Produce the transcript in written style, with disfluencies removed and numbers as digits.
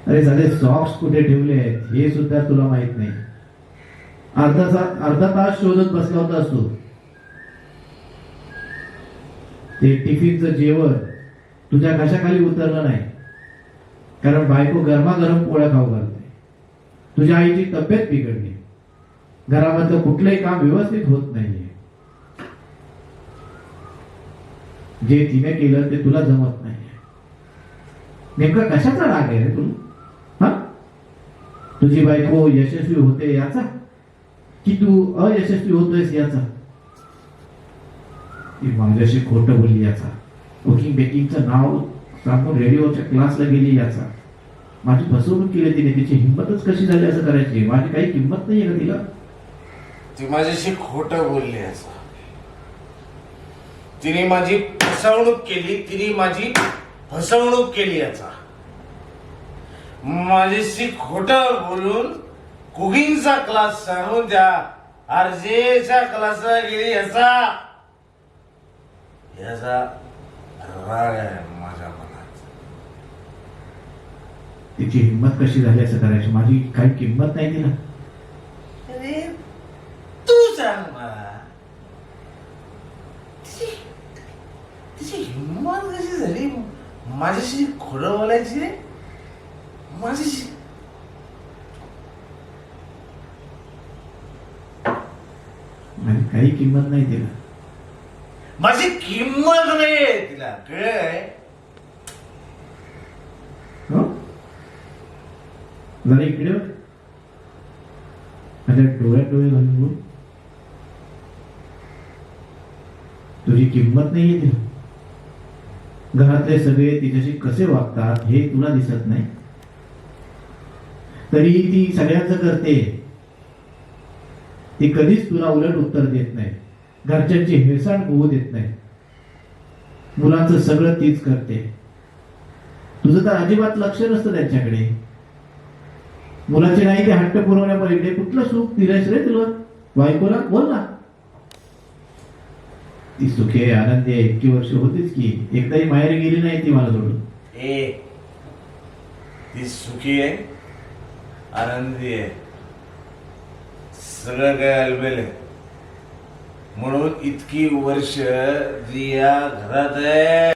अरे साधे सॉक्स कुठे ठेवले आहेत हे सुद्धा तुला माहित नाही. अर्धा तास शोधत बसला होतास तू. ते टिफिनचं जेवण तुझ्या घशाखाली उतरलं नाही, कारण बायको गरमागरम पोळ्या खाऊ घालते. तुझ्या आईची तब्येत बिघडली, घरामधलं कुठलंही काम व्यवस्थित होत नाहीये. जे तिने केलं ते तुला जमत नाहीये. नेमका कशाचा राग आहे रे तुला? तुझी बायको यशस्वी होते याचा, की तू अयशस्वी होतोयस याचा? ती माझ्याशी खोटं बोलली याचा, कुकिंग बेकिंगचं नाव सांगून रेडिओच्या क्लासला गेली याचा, माझी फसवणूक केली तिने. तिची हिंमतच कशी झाली असं करायची? माझी काही किंमत नाहीये का तिला? ती माझ्याशी खोटं बोलली याचा, तिने माझी फसवणूक केली, याचा. माझ्याशी खोटं बोलून कुकिंगचा क्लास सांगून त्या आरजेच्या क्लासला गेली याचा राग आहे माझ्या मनात. तिची हिंमत कशी झाली असं करायची? माझी काही किंमत नाही तिला. अरे तू सांग मला, तिची हिंमत कशी झाली माझ्याशी खोटं बोलायची? माझ्याशी माझी काही किंमत नाही तिला. माझी किंमत नाहीये तिला, कळलंय? जरा इकडे माझ्या डोळ्यात डोळे घालून बोल. तुझी किंमत नाहीये तिला. घरातले सगळे तिच्याशी कसे वागतात हे तुला दिसत नाही, तरी ती सगळ्यांचं करते. ती कधीच तुला उलट उत्तर देत नाही, घरच्यांची हेळसांड होऊ देत नाही. मुलांचं सगळं तीच करते. तुझं तर अजिबात लक्ष नसतं त्यांच्याकडे. मुलाचे नाही ते हट्ट पुरवण्यापलीकडे कुठलं सुख दिलंयस रे तुला बायकोला? बोल ना. ती सुखी आहे, आनंदी आहे, इतकी वर्ष होतीच की. एकदाही माहेर गेली नाही ती मला सोडून. ती सुखी आहे, आनंदी आहे, सगळं काय अलबेल आहे. म्हणून इतकी वर्ष जी या घरात आहे